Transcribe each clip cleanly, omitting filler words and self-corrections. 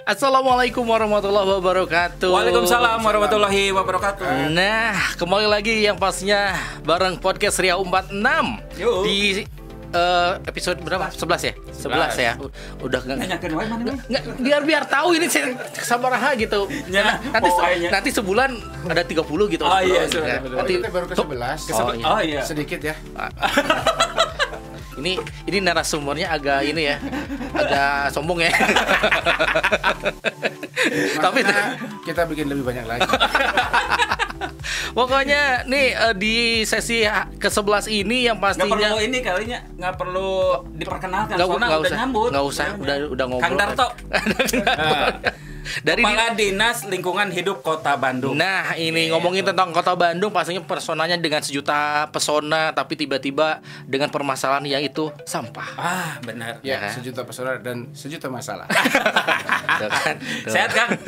Assalamualaikum warahmatullahi wabarakatuh. Waalaikumsalam warahmatullahi wabarakatuh. Nah, kembali lagi yang pastinya bareng podcast Riau 46 di episode berapa? 11 ya? 11 ya. Udah biar tahu ini saya sabaraha gitu. Nanti sebulan ada 30 gitu. Oh iya, nanti baru ke 11. Oh iya. Sedikit ya. Ini narasumbernya agak ini ya, agak sombong ya. Tapi kita bikin lebih banyak lagi. Pokoknya nih di sesi ke-11 ini yang pastinya nggak perlu diperkenalkan soalnya udah nyambut. Nggak usah, udah ngobrol. Kang Darto. Dari Kepala Dinas Lingkungan Hidup Kota Bandung. Nah, ini ngomongin tentang Kota Bandung, pastinya personanya dengan sejuta pesona, tapi tiba-tiba dengan permasalahan yang itu sampah. Ah, benar. Ya, sejuta pesona dan sejuta masalah. Sehat, Kang?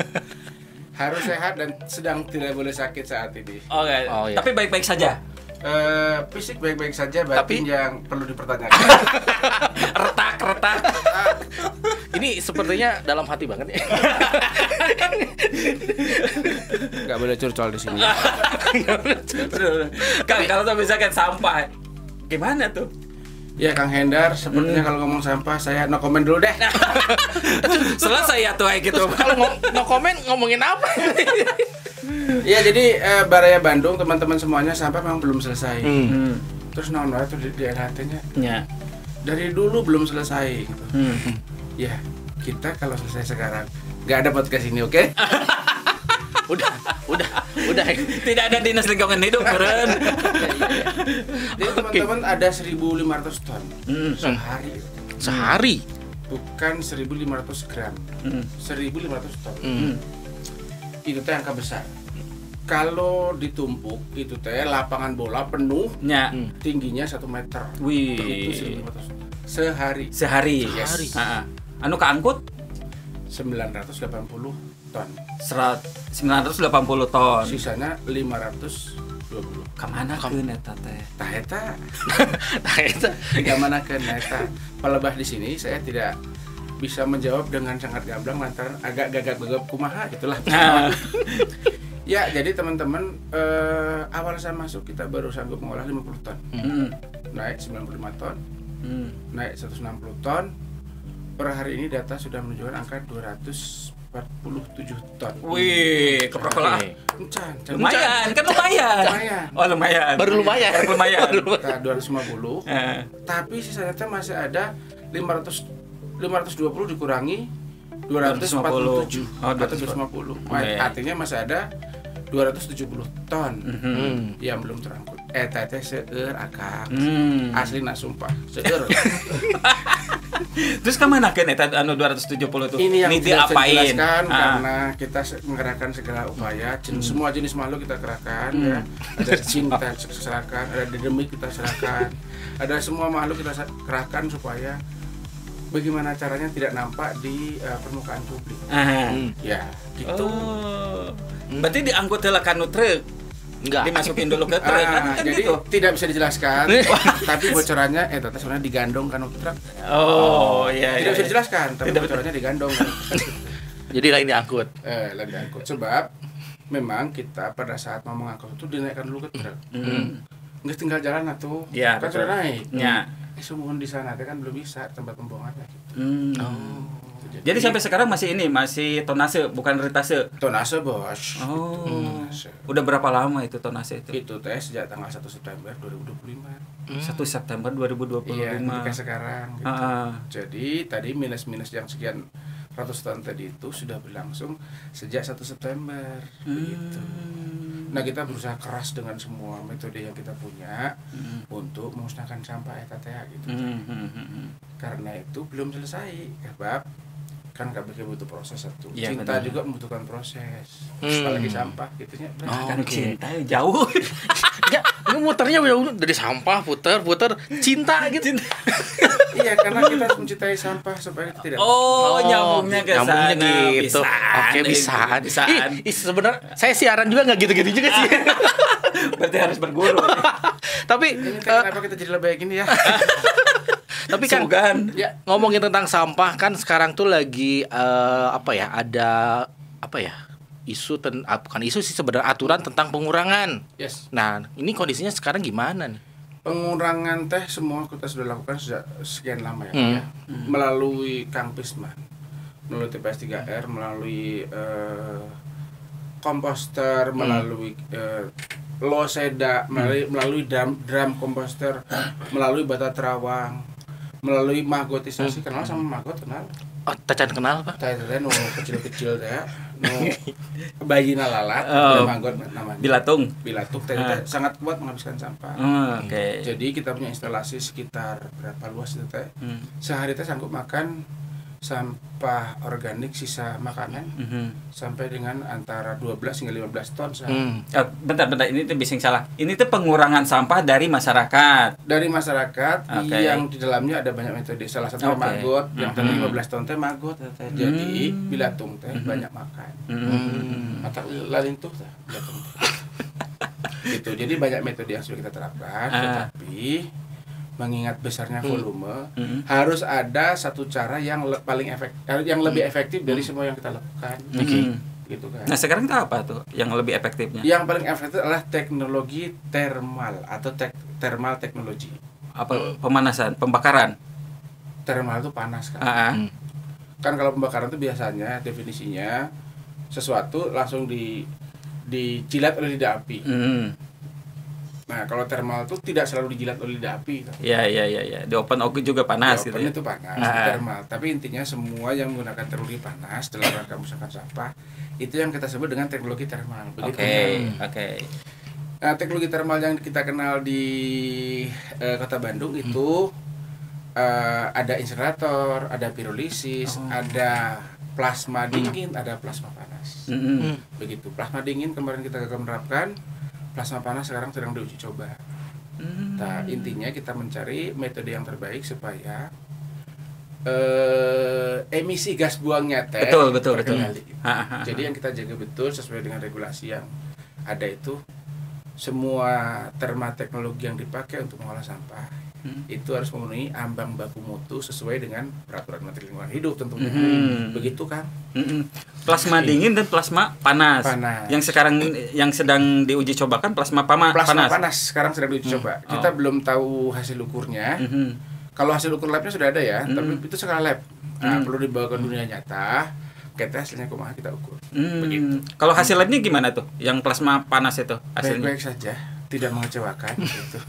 Harus sehat dan sedang tidak boleh sakit saat ini. Oke. Iya. Tapi baik-baik saja. Fisik baik-baik saja, batin yang perlu dipertanyakan. Retak. Ini sepertinya dalam hati banget ya. Gak boleh curcol di sini. Kang, kalau misalkan sampah, gimana tuh? Ya Kang Hendar, sepertinya kalau ngomong sampah saya no comment dulu deh. Selesai ya tuh gitu. Kalau no comment ngomongin apa? Ya jadi Baraya Bandung teman-teman semuanya sampah memang belum selesai. Terus naon itu di LHT-nya. Ya. Dari dulu belum selesai gitu. Ya, kita kalau selesai sekarang nggak ada podcast ini, oke? Udah. Tidak ada Dinas Lingkungan Hidup, keren. Jadi teman-teman ada 1.500 ton sehari. Sehari? Bukan 1.500 gram. 1.500 ton. Itu teh angka besar. Kalau ditumpuk itu teh lapangan bola penuh, tingginya 1 meter. Wih. Itu 1.500 ton. Sehari. Yes. Anu keangkut 980 ton. 980 ton. Sisanya 520. Kemana keun eta teh? Tah eta. Kemana keun eta? Pelebah di sini saya tidak bisa menjawab dengan sangat gamblang lantaran agak gagap-gagap kumaha itulah. Ya, jadi teman-teman awal saya masuk kita baru sanggup mengolah 50 ton. Naik 95 ton. Naik 160 ton. Per hari ini data sudah menunjukkan angka 247 ton. Wih, keprokola. Lumayan. Oh, lumayan. Baru lumayan. Nah, 250. Tapi sisanya masih ada 520 dikurangi 247 atau 250. Artinya masih ada 270 ton yang belum terangkut. Tete seueur akang. Asli nak sumpah. Seueur. Terus kemana kan eta anu 270 tuh? Ini yang tidak saya jelaskan karena kita mengerahkan segala upaya. Semua jenis makhluk kita kerahkan ya. Ada jin kita serahkan, ada dedemit kita serahkan. Ada semua makhluk kita kerahkan supaya bagaimana caranya tidak nampak di permukaan publik. Ya, gitu. Berarti diangkut heula kanu truk. Enggak. Dimasukin dulu ke truk kan jadi gitu. Tidak bisa dijelaskan. Tapi bocorannya tata sebenarnya digandong kanu truk. Oh, iya. Tidak bisa dijelaskan, tapi bocorannya digandong. Jadi lain diangkut. Lain diangkut sebab memang kita pada saat mau mengangkut itu dinaikkan dulu ke truk. Nggak tinggal jalan atuh. Ya, kan sudah naik. Ya. Sungguh di sana kan belum bisa tempat pembuangannya gitu. Jadi sampai sekarang masih tonase bukan ritase. Tonase, Bos. Udah berapa lama itu tonase itu? Itu teh sejak tanggal 1 September 2025. 1 September 2025. Iya, sekarang gitu. Jadi tadi minus yang sekian ratus ton tadi itu sudah berlangsung sejak 1 September gitu. Nah, kita berusaha keras dengan semua metode yang kita punya untuk memusnahkan sampah eta gitu. Karena itu belum selesai, sebab kan KBG butuh proses satu. Ya, cinta benar. Juga membutuhkan proses. Apalagi sampah gitunya. Kan cinta jauh. Ya, ini muternya dari sampah puter cinta gitu. Iya, karena kita harus mencintai sampah supaya kita tidak. Nyambungnya ke sana gitu. Oke, bisa. Sebenarnya saya siaran juga nggak gitu-gitu juga sih. Berarti harus berguru. Tapi ini kenapa kita jadi lebih baik ini ya? Tapi kan ya, ngomongin tentang sampah kan sekarang tuh lagi ada isu bukan isu sih sebenarnya, aturan tentang pengurangan. Yes. Nah, ini kondisinya sekarang gimana nih? Pengurangan teh semua kita sudah lakukan sejak sekian lama ya. Melalui Kang Pisman, melalui TPS 3R, melalui komposter, melalui loseda, melalui drum komposter, melalui bata terawang, melalui magotisasi. Kenal sama magot, kenal? Oh, Tacan kenal Pak? Tacan kecil-kecil teh, bayi nalalat, magot namanya. Bilatung Teh sangat kuat menghabiskan sampah. Okay. Jadi kita punya instalasi sekitar berapa luas itu teh? Sehari teh sanggup makan sampah organik sisa makanan sampai dengan antara 12 hingga 15 ton sehari. Bentar, ini tuh bising salah. Ini tuh pengurangan sampah dari masyarakat. Dari masyarakat yang di dalamnya ada banyak metode. Salah satunya magot, yang tadi 15 ton teh magot teh. Jadi bilatung teh banyak makan. Mata lalintuh teh bilatung. Gitu. Jadi banyak metode yang sudah kita terapkan, tetapi mengingat besarnya volume, harus ada satu cara yang lebih efektif dari semua yang kita lakukan. Gitu kan. Nah, sekarang itu apa tuh yang lebih efektifnya? Yang paling efektif adalah teknologi thermal atau thermal teknologi. Apa pemanasan, pembakaran? Thermal itu panas kan. Kan kalau pembakaran itu biasanya definisinya sesuatu langsung dijilat oleh lidah api. Nah, kalau thermal itu tidak selalu dijilat oleh lidah api. Iya. Di open juga panas gitu. Open itu panas, thermal. Tapi intinya semua yang menggunakan teknologi panas dalam rangka musnahkan sampah itu yang kita sebut dengan teknologi thermal. Oke. Nah, teknologi thermal yang kita kenal di Kota Bandung itu ada insinerator, ada pirolisis, ada plasma dingin, ada plasma panas. Begitu. Plasma dingin kemarin kita gagal menerapkan. Plasma panas sekarang sedang diuji coba. Nah, intinya kita mencari metode yang terbaik supaya emisi gas buangnya teh betul. Jadi yang kita jaga betul sesuai dengan regulasi yang ada itu, semua termoteknologi yang dipakai untuk mengolah sampah itu harus memenuhi ambang baku mutu sesuai dengan peraturan Menteri Lingkungan Hidup tentunya. Begitu kan? Plasma dingin dan plasma panas. Yang sekarang yang sedang diuji cobakan plasma panas. Sekarang sedang diuji coba. Kita belum tahu hasil ukurnya. Kalau hasil ukur labnya sudah ada ya, tapi itu skala lab. Nah, perlu dibawa ke dunia nyata. Kita hasilnya kumaha kita ukur. Begitu. Kalau hasil labnya gimana tuh? Yang plasma panas itu hasilnya? Baik-baik saja, tidak mengecewakan gitu.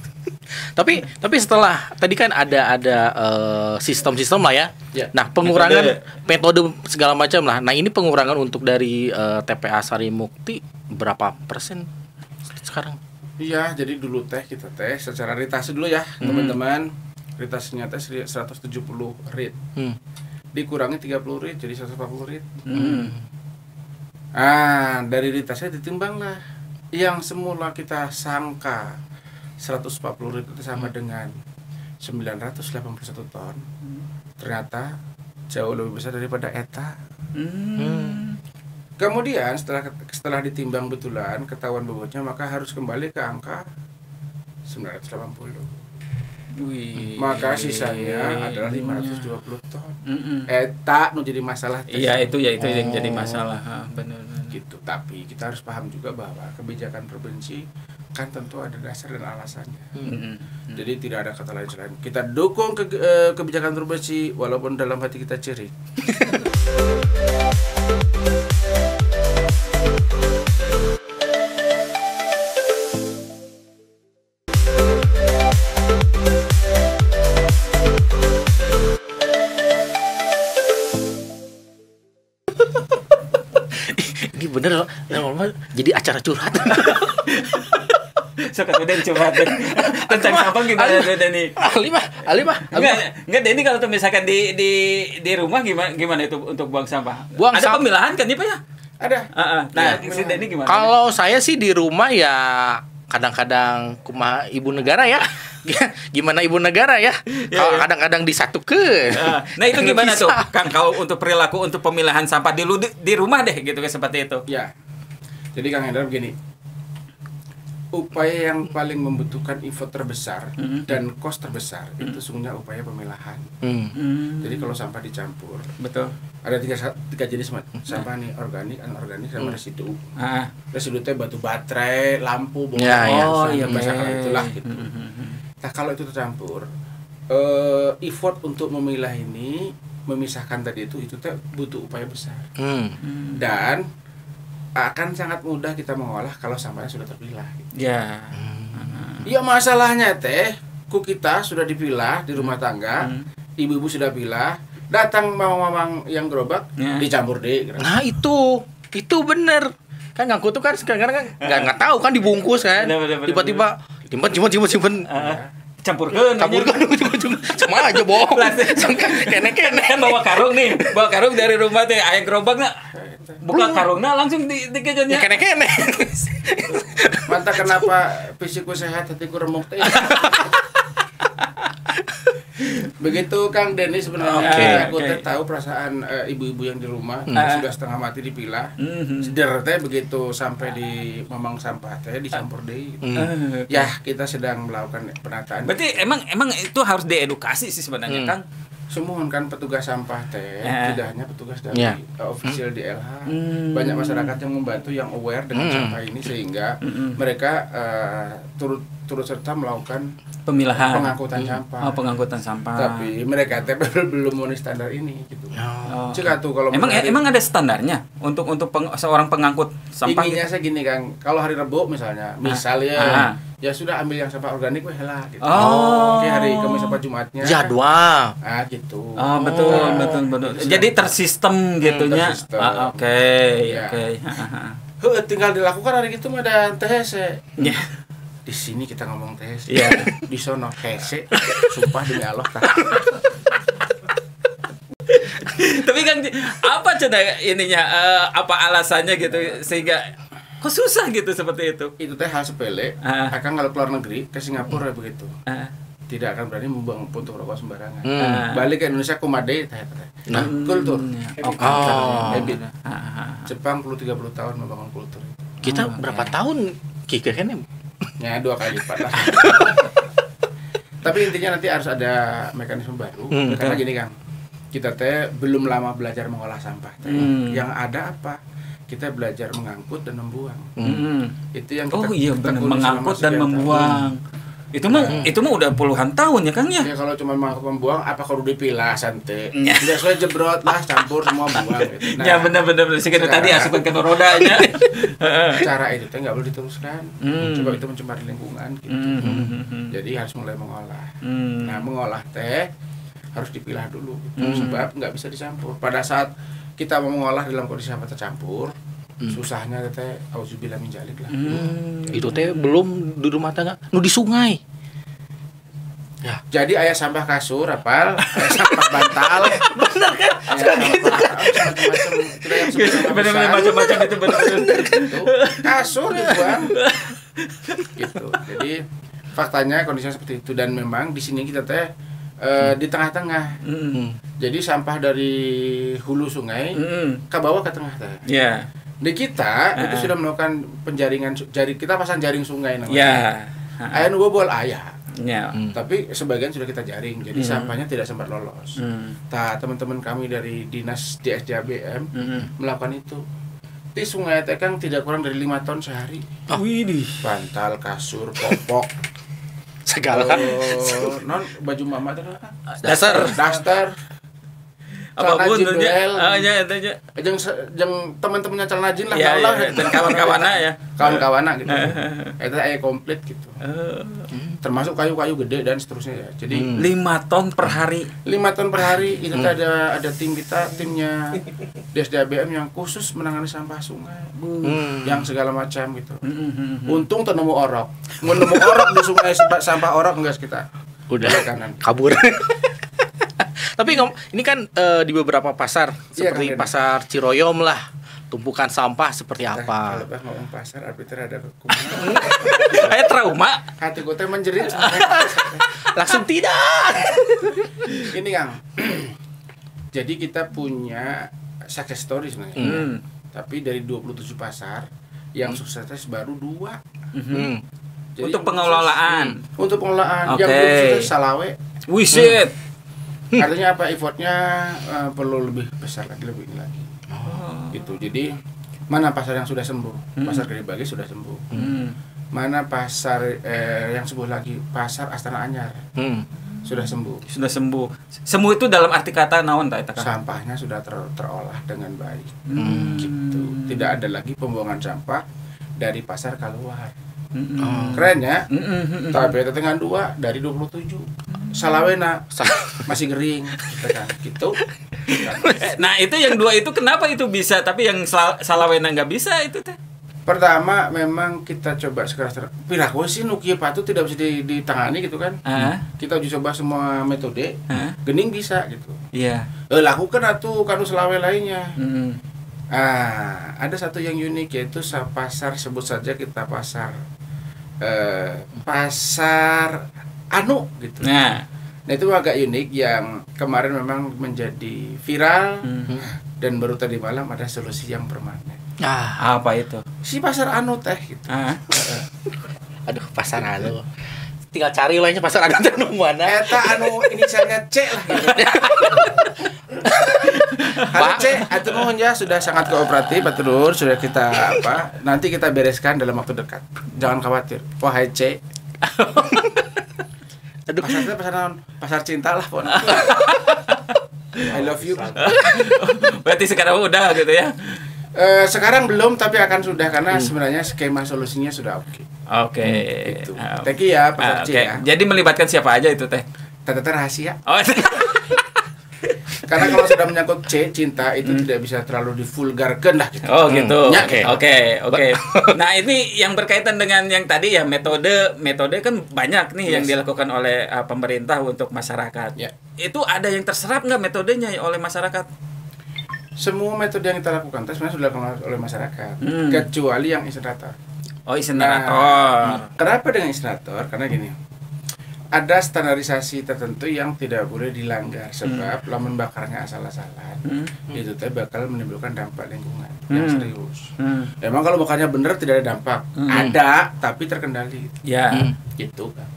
Tapi setelah tadi kan ada sistem-sistem lah ya. Nah, pengurangan metode segala macam lah. Nah, ini pengurangan untuk dari TPA Sarimukti berapa persen sekarang? Iya, jadi dulu kita secara ritase dulu ya, teman-teman. Ritasinya 170 rit. Dikurangi 30 rit jadi 140 rit. Dari ritasnya ditimbanglah. Yang semula kita sangka 140 rit itu sama dengan 981 ton. Ternyata jauh lebih besar daripada eta. Kemudian setelah ditimbang betulan, ketahuan bobotnya, maka harus kembali ke angka 980. Maka sisanya adalah 520 ton. Eta nu jadi masalah. Iya, itu yang jadi masalah. Benar. Gitu. Tapi kita harus paham juga bahwa kebijakan provinsi kan tentu ada dasar dan alasannya. Jadi tidak ada kata lain selain kita dukung kebijakan provinsi walaupun dalam hati kita ciri. Ini bener normal jadi acara curhat. Suka udah curhat tentang sampah gimana Denny? Ali mah. Enggak Denny, kalau tuh misalkan di rumah gimana itu untuk buang sampah? Ada pemilahan kan ya Pak ya? Ada. Nah, si Denny gimana? Kalau saya sih di rumah ya kadang-kadang kumaha ibu negara ya. Gimana ibu negara ya? Kalau kadang-kadang disatukeun. Nah, itu gimana tuh Kang, kalau untuk perilaku untuk pemilahan sampah di rumah deh gitu kan, seperti itu. Ya. Jadi Kang Hendra begini. upaya yang paling membutuhkan effort terbesar dan cost terbesar itu sungguhnya upaya pemilahan. Jadi kalau sampah dicampur, betul. Ada tiga jenis sampah nih, organik, anorganik, sama residu. Residu itu batu baterai, lampu, itulah gitu. Nah kalau itu tercampur, effort untuk memilah ini, memisahkan tadi itu butuh upaya besar. Dan akan sangat mudah kita mengolah kalau sampahnya sudah terpilah. Gitu. Ya masalahnya kita sudah dipilah di rumah tangga, ibu-ibu sudah pilah, datang mamang-mamang yang gerobak dicampur deh. Nah itu bener kan, ngangkut tuh kan sekarang kan nggak tahu kan dibungkus kan, tiba-tiba simpen campurkan sama aja bohong kene bawa karung dari rumah teh aya gerobakna buka karungna langsung dikejannya kene mantap. Kenapa fisikku sehat hatiku remuk teh. Begitu Kang Denny sebenarnya. Aku tahu perasaan ibu-ibu yang di rumah sudah setengah mati dipilah. Seder teh begitu sampai di mamang sampah teh dicampur deh. Ya kita sedang melakukan penataan. Berarti emang itu harus diedukasi sih sebenarnya Kang. Semua kan petugas sampah tidak hanya petugas dari official DLH. Banyak masyarakat yang membantu, yang aware dengan sampah ini sehingga mereka turut serta melakukan pengangkutan sampah. Tapi mereka belum memenuhi standar ini gitu. Cek tuh kalau emang ada standarnya untuk seorang pengangkut sampah. Intinya saya gini Kang, kalau hari Rebo misalnya, ya sudah ambil yang sampah organik lah gitu. Oke, hari Kamis sampai Jumatnya jadwal. Gitu. Betul. Jadi tersistem gitunya. Oke. Tinggal dilakukan hari gitu mah ada THC. Di sini kita ngomong THC. Di sono THC. Sumpah demi Allah. Tapi kan apa ininya apa alasannya gitu sehingga kok susah gitu seperti itu? Itu teh hal sepele. Akan kalau keluar negeri ke Singapura begitu. Tidak akan berani membuang puntung rokok sembarangan. Balik ke Indonesia kumade teh. Kultur. Habit. Jepang 30 tahun membangun kultur. Kita berapa tahun kikirnya? Ya 2 kali lipat lah. Tapi intinya nanti harus ada mekanisme baru. Karena gini Kang, kita belum lama belajar mengolah sampah. Yang ada apa? Kita belajar mengangkut dan membuang. Itu yang kita mengangkut dan membuang. Itu mah udah puluhan tahun ya Kang ya. Ya kalau cuma mengangkut membuang apa kalau dipilah santai. Biasanya jebrot lah campur semua buang gitu. Ya benar sih kan tadi asupan ke rodanya. Cara itu enggak boleh diteruskan. Coba itu mencemari lingkungan gitu. Jadi harus mulai mengolah. Nah, mengolah harus dipilah dulu gitu. Sebab enggak bisa dicampur. Pada saat kita mau mengolah dalam kondisi sampah tercampur, susahnya auzubillah min dzalik lah. Itu belum di rumah tangga, di sungai. Ya. Jadi ayah sampah kasur, ayah sampah bantal. Benar kan? Benar macam-macam itu benar. Kasur dibuang. Gitu. Jadi faktanya kondisinya seperti itu dan memang di sini kita di tengah-tengah. Jadi sampah dari hulu sungai ke bawah ke tengah Di kita itu sudah melakukan penjaringan kita pasang jaring sungai namanya. Ayah ngebobol tapi sebagian sudah kita jaring. Jadi sampahnya tidak sempat lolos. Teman-teman kami dari dinas DSDABM melakukan itu. Di sungai Tekang tidak kurang dari 5 ton sehari. Bantal, kasur, popok, segala. Baju mama daster. Apa pun jeung teman-temannya celana jin lah dan kawan-kawanna ya. Kawan-kawanna gitu. Itu komplit gitu. Termasuk kayu-kayu gede dan seterusnya ya. Jadi 5 ton per hari. 5 ton per hari itu ada timnya DSDABM yang khusus menangani sampah sungai. Yang segala macam gitu. Untung nemu orok. Nemu orok di sungai sampah orok enggak kita. Udah kanan kabur. Tapi ini kan di beberapa pasar seperti pasar Ciroyom lah, tumpukan sampah seperti apa? Kalau ngomong pasar arbiter ada kumaha. Kayak trauma. Hati gue menjerit. Langsung tidak. Ini Kang. Jadi kita punya success story sebenarnya. Tapi dari 27 pasar Yang sukses baru 2. Jadi untuk pengelolaan. Untuk pengelolaan. Okay. Yang belum sukses Salawe. Wisit. Artinya apa? Effortnya perlu lebih besar lagi, lebih lagi. Gitu. Jadi mana pasar yang sudah sembuh? Pasar Gedebagi sudah sembuh. Mana pasar yang sembuh lagi? Pasar Astana Anyar. Sudah sembuh. Sudah sembuh. Sembuh itu dalam arti kata naon ta eta? Sampahnya sudah terolah dengan baik. Gitu. Tidak ada lagi pembuangan sampah dari pasar keluar. Keren ya? Tapi dengan 2 dari 27. Salawena masih ngering gitu. Nah, itu yang 2 itu kenapa itu bisa tapi yang Salawena nggak bisa itu teh? Pertama memang kita coba sekarang piraku sih nukia patu tidak bisa ditangani gitu kan. Kita uji coba semua metode. Gening bisa gitu. Iya. Lakukan atuh kanu Selawe lainnya. Ada satu yang unik yaitu pasar, sebut saja kita pasar pasar anu gitu. Nah itu agak unik yang kemarin memang menjadi viral dan baru tadi malam ada solusi yang permanen. Apa itu? Si pasar anu teh gitu. Aduh, pasar anu. Tinggal cari lainnya pasar anu teh mana. Eta anu inisialnya C lah gitu. Halo C, atuh nuhun ya, sudah sangat kooperatif Batur, sudah kita nanti kita bereskan dalam waktu dekat. Jangan khawatir. Wahai C. Aduh, pasar cinta lah pon. I love you. Berarti sekarang udah gitu ya. Sekarang belum, tapi akan sudah karena sebenarnya skema solusinya sudah oke. Oke. Gitu. Thank you ya Pasar C ya. Jadi melibatkan siapa aja itu teh? Tata rahasia. Oh. Karena kalau sudah menyangkut C, cinta itu tidak bisa terlalu divulgarkan lah gitu. Oh gitu. Oke. Nah, ini yang berkaitan dengan yang tadi ya metode kan banyak nih yang dilakukan oleh pemerintah untuk masyarakat. Ya. Itu ada yang terserap nggak metodenya oleh masyarakat? Semua metode yang kita lakukan sebenarnya sudah dilakukan oleh masyarakat, kecuali yang insinerator. Oh, insinerator. Kenapa dengan insinerator? Karena gini, ada standarisasi tertentu yang tidak boleh dilanggar sebab lamun bakarnya asal-asalan itu teh bakal menimbulkan dampak lingkungan yang serius. Emang kalau bakarnya benar tidak ada dampak, ada tapi terkendali. Ya, gitu kan.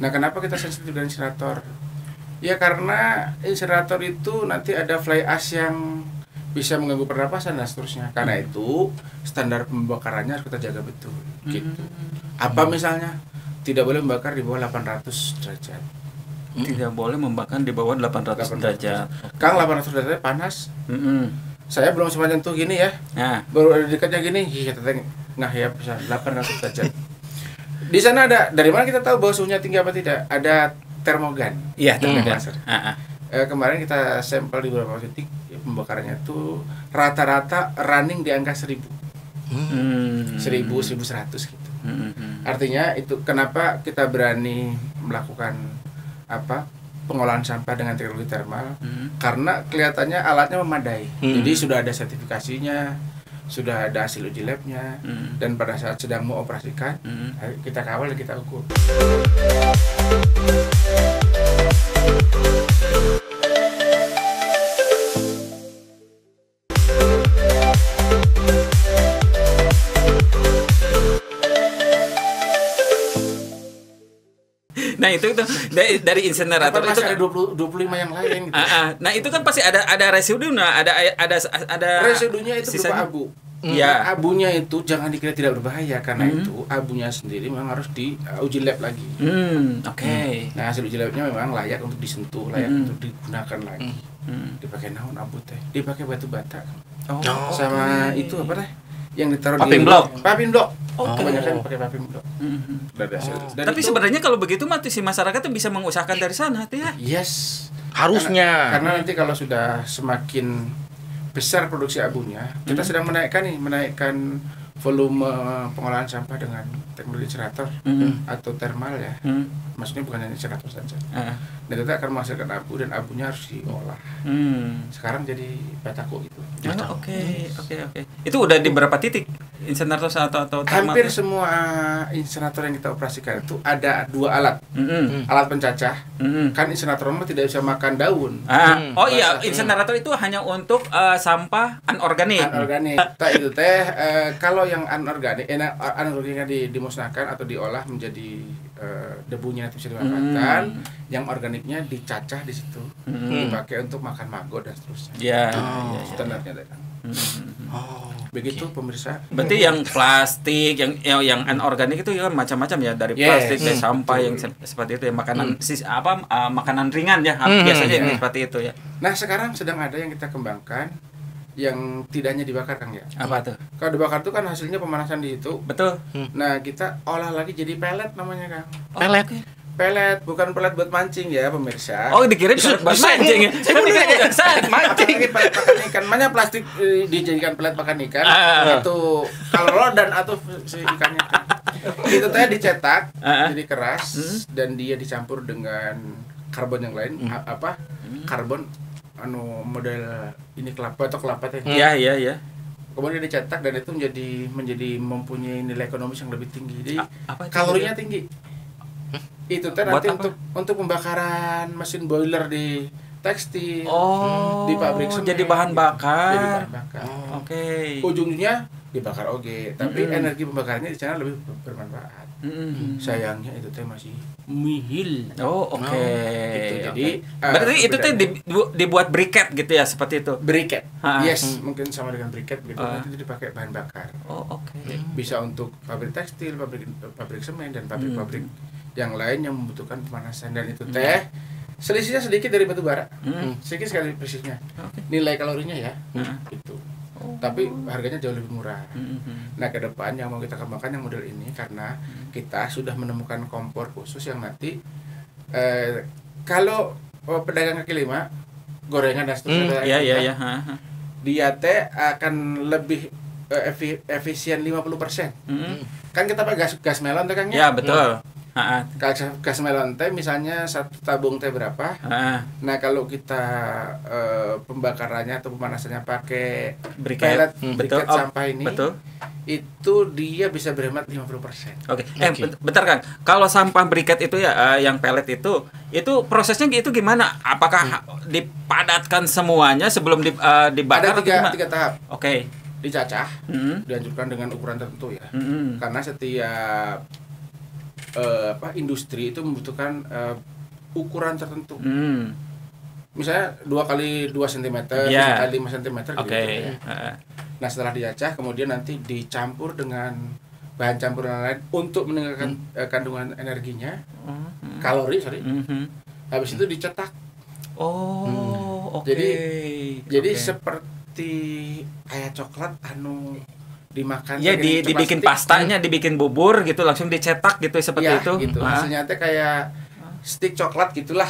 Nah, kenapa kita sensitif dengan insinerator? Ya karena insinerator itu nanti ada fly ash yang bisa mengganggu pernapasan dan seterusnya. Karena itu standar pembakarannya harus kita jaga betul. Gitu. Apa misalnya? Tidak boleh membakar di bawah 800 derajat. Tidak boleh membakar di bawah 800 derajat. Kang, 800 derajat panas. Saya belum sempat nyentuh gini ya. Baru ada dekatnya gini, kita nggak ya bisa 800 derajat. Di sana ada, dari mana kita tahu bahwa suhunya tinggi apa tidak? Ada termogan. Iya, termogan. Kemarin kita sampel di beberapa titik pembakarannya itu rata-rata running di angka 1000. 1100 gitu. Artinya itu kenapa kita berani melakukan pengolahan sampah dengan teknologi termal, karena kelihatannya alatnya memadai. Jadi sudah ada sertifikasinya, sudah ada hasil uji labnya, dan pada saat sedang mau operasikan, kita kawal dan kita ukur. Nah itu dari insinerator itu ada 25 yang lain gitu. Nah itu kan pasti ada residu, ada residunya itu berupa abu. Ya. Abunya itu jangan dikira tidak berbahaya karena itu abunya sendiri memang harus diuji lab lagi. Oke. Nah hasil uji labnya memang layak untuk disentuh, layak untuk digunakan lagi. Dipakai naon abu teh? Dipakai batu bata. Sama itu apa teh? Yang ditaruh paping blok. Paping blok. Kebanyakan pakai paping blok. Tapi sebenarnya kalau begitu mah si masyarakat tuh bisa mengusahakan dari sana tuh ya. Yes. Harusnya. Karena nanti kalau sudah semakin besar produksi abunya, kita sedang menaikkan volume pengolahan sampah dengan teknologi insinerator atau termal ya. Maksudnya bukan hanya insinerator saja. Dan itu akan menghasilkan abu dan abunya harus diolah. Sekarang jadi batako gitu. Oke. Itu udah di berapa titik insinerator atau termal? Hampir semua insinerator yang kita operasikan itu ada 2 alat. Alat pencacah. Kan insinerator mah tidak bisa makan daun. Oh iya, insinerator itu hanya untuk sampah anorganik. Anorganik. Itu teh kalau yang anorganiknya dimusnahkan atau diolah menjadi debunya itu bisa dimanfaatkan, yang organiknya dicacah di situ, dipakai untuk makan maggot dan seterusnya. Standarnya kan. Begitu pemirsa. Berarti yang plastik, yang anorganik itu kan macam-macam ya, dari plastik, dari sampah yang seperti itu ya, makanan makanan ringan ya, biasanya seperti itu ya. Nah, sekarang sedang ada yang kita kembangkan yang tidak hanya dibakar, Kang ya. Apa tuh? Kalau dibakar itu kan hasilnya pemanasan di itu. Betul. Nah, kita olah lagi jadi pelet namanya, Kang. Pelet. Pelet, bukan pelet buat mancing ya, pemirsa. Oh, dikirim pelet buat mancing ya. Saya mancing. Pelet pakan ikan. Mana plastik dijadikan pelet pakan ikan. Itu kalau dan atau si ikannya. Itu teh dicetak jadi keras dan dia dicampur dengan karbon yang lain. Karbon model ini kelapa atau kelapa teh. Iya. Kemudian dicetak dan itu menjadi mempunyai nilai ekonomis yang lebih tinggi. Jadi kalorinya tinggi. Itu teh nanti untuk pembakaran mesin boiler di tekstil, di pabrik semen. Jadi bahan bakar. Oke. Ujungnya dibakar tapi energi pembakarannya di sana lebih bermanfaat. Sayangnya itu teh masih nihil. Gitu. Jadi berarti itu teh dibuat briket gitu ya, seperti itu. Briket. Yes, mungkin sama dengan briket gitu. Nanti dipakai bahan bakar. Bisa untuk pabrik tekstil, pabrik semen dan pabrik-pabrik yang lain yang membutuhkan pemanasan, dan itu teh selisihnya sedikit dari batu bara. Sedikit sekali persisnya. Nilai kalorinya ya. Gitu. Tapi harganya jauh lebih murah. Nah, ke depan yang mau kita kembangkan yang model ini karena kita sudah menemukan kompor khusus yang nanti kalau pedagang kaki lima gorengan dan seterusnya dia teh akan lebih efisien 50%. Kan kita pakai gas melon teh, Kang ya? Ya, betul. Gas melon teh misalnya 1 tabung teh berapa? Nah, kalau kita pembakarannya atau pemanasannya pakai briket sampah ini, itu dia bisa berhemat 50%. Bentar Kang. Kalau sampah briket itu ya, yang pelet itu prosesnya itu gimana? Apakah dipadatkan semuanya sebelum dibakar? Ada 3 tahap. Dicacah, dianjurkan dengan ukuran tertentu ya. Karena setiap industri itu membutuhkan ukuran tertentu. Misalnya 2 kali 2 cm, 1 kali 5 cm gitu ya. Nah, setelah dicacah kemudian nanti dicampur dengan bahan campuran lain untuk meningkatkan kandungan energinya, kalori. Habis itu dicetak. Jadi seperti kayak coklat dimakan. Ya, dibikin pastanya, dibikin bubur gitu, langsung dicetak gitu seperti itu. Gitu. Hasilnya teh kayak stik coklat gitulah.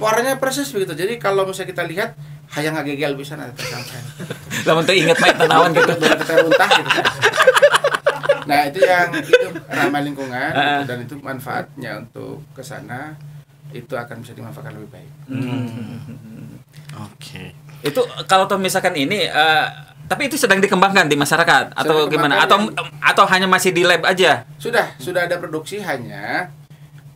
Warnanya persis begitu. Jadi kalau misalnya kita lihat hayang ngagegel bisa nanti sampai. Lah untuk inget main tanawan gitu. Kita runtah gitu. Nah, itu ramah lingkungan dan itu manfaatnya untuk ke sana itu akan bisa dimanfaatkan lebih baik. Itu kalau misalkan ini tapi itu sedang dikembangkan di masyarakat atau gimana? Atau hanya masih di lab aja? Sudah ada produksi, hanya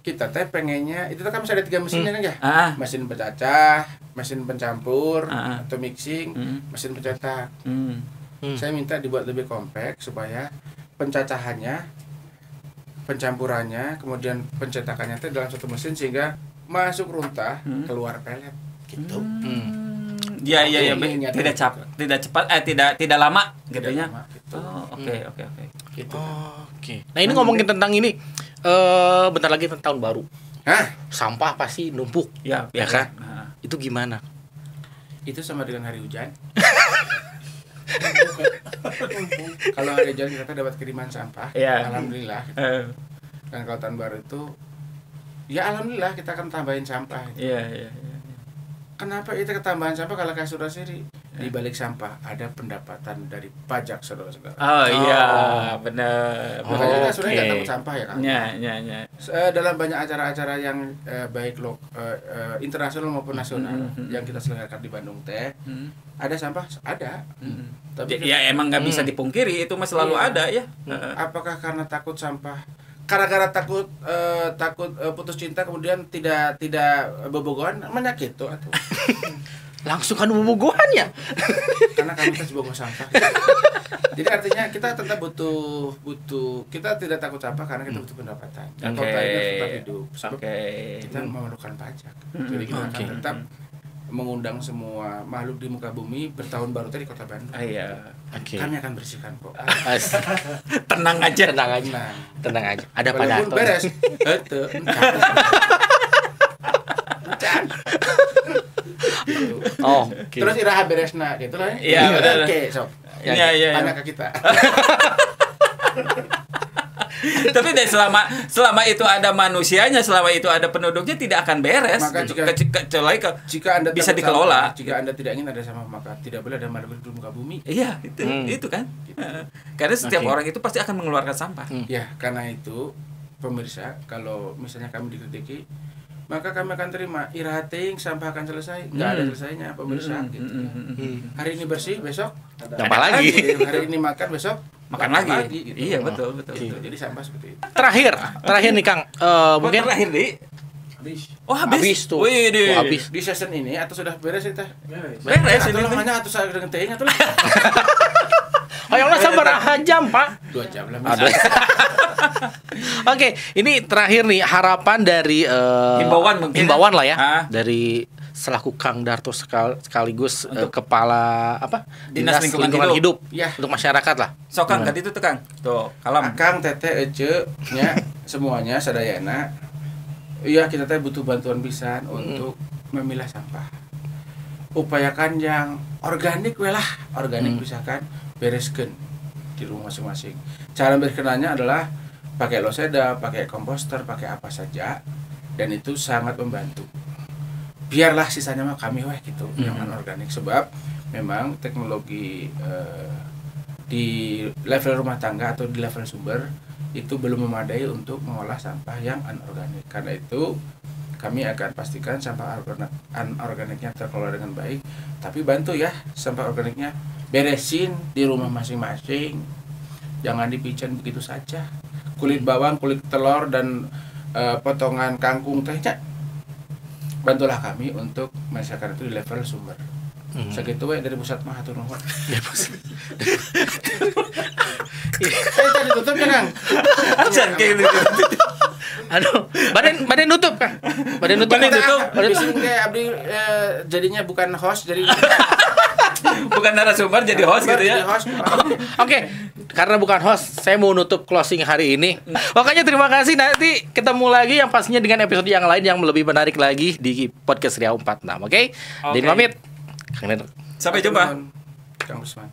kita teh pengennya itu kan masih ada 3 mesinnya kan ya? Mesin pencacah, mesin pencampur atau mixing, mesin pencetak. Saya minta dibuat lebih kompak supaya pencacahannya, pencampurannya, kemudian pencetakannya itu dalam satu mesin sehingga masuk runtah, keluar pelet gitu. Tidak cepat, tidak lama gitu ya. Nah, ini ngomongin tentang ini, bentar lagi tahun baru. Sampah pasti numpuk. Ya kan? Itu gimana? Itu sama dengan hari hujan. Kalau hari hujan kita dapat kiriman sampah, alhamdulillah. Dan kalau tahun baru itu, ya alhamdulillah kita akan tambahin sampah. Kenapa itu ketambahan sampah? Kalau kayak saudara-saudari di balik sampah ada pendapatan dari pajak saudara-saudara. Benar. Makanya kita sebenarnya nggak takut sampah ya kan? Dalam banyak acara-acara yang baik internasional maupun nasional yang kita selenggarakan di Bandung teh, ada sampah, ada. Tapi emang nggak bisa dipungkiri itu mas selalu ada ya. Apakah karena takut sampah? Gara-gara takut putus cinta kemudian tidak bobogohan, menyakit tuh. langsung kan bobogohannya. Karena kami kan bobogoh sampah. Jadi artinya kita tetap butuh kita tidak takut sampah karena kita butuh pendapatan. Dan kota ini harus tetap hidup. Sebab kita memerlukan pajak. Jadi kita akan tetap mengundang semua makhluk di muka bumi bertahun baru tadi Kota Bandung. Kami akan bersihkan kok. Tenang aja. Ada pada beres. Terus iraha beresna gitu lah. Iya. Oke, sok. Iya. Tanya ke kita. Tapi selama itu ada manusianya, selama itu ada penduduknya tidak akan beres. Maka jika Anda bisa dikelola. Jika Anda tidak ingin ada sampah, maka tidak boleh ada makhluk di muka bumi. Iya, itu kan. Gitu. Karena setiap orang itu pasti akan mengeluarkan sampah. Ya, karena itu pemirsa, kalau misalnya kami dikritiki, maka kami akan terima irating sampah akan selesai. Nggak ada selesainya pemirsa gitu. Hari ini bersih, besok tambah lagi. Hari ini makan, besok makan lagi gitu. Iya, betul. Jadi sampah seperti itu. Terakhir nih Kang, mungkin terakhir di habis tuh. Habis di season ini atau sudah beres itu? Beres ini namanya atau saya dengan tehnya tuh. Ayolah sabar jam, Pak. 2 jam lah. Oke, ini terakhir nih harapan dari himbauan lah ya. Dari selaku Kang Darto sekaligus kepala Dinas Lingkungan Hidup ya. Untuk masyarakat lah. So Kang, tadi itu tuh Kang. Tuh, kalam. Kang, Tete, Ece nya semuanya sadayana. Iya, kita teh butuh bantuan pisan untuk memilah sampah. Upayakan yang organik misalkan bereskeun di rumah masing-masing. Cara bereskenannya adalah pakai loseda, pakai komposter, pakai apa saja, dan itu sangat membantu. Biarlah sisanya mah kami gitu yang anorganik, sebab memang teknologi di level rumah tangga atau di level sumber itu belum memadai untuk mengolah sampah yang anorganik. Karena itu kami akan pastikan sampah anorganiknya terkelola dengan baik, tapi bantu ya sampah organiknya beresin di rumah masing-masing, jangan dipicen begitu saja. Kulit bawang, kulit telur, dan potongan kangkung tehnya, bantulah kami untuk menyelesaikan itu di level sumber. Segitu dari pusat mah hatur nuhun. Tadi tutup ya Kang. Acan kayak gitu. Aduh, badan nutup Kang. Badan nutup. Abdi jadinya bukan host, jadi bukan narasumber jadi host gitu ya. Oke, karena bukan host, saya mau nutup closing hari ini. Makanya terima kasih, nanti ketemu lagi yang pastinya dengan episode yang lain yang lebih menarik lagi di podcast Riau 46. Oke? Din pamit. Sampai jumpa. Kang Usman.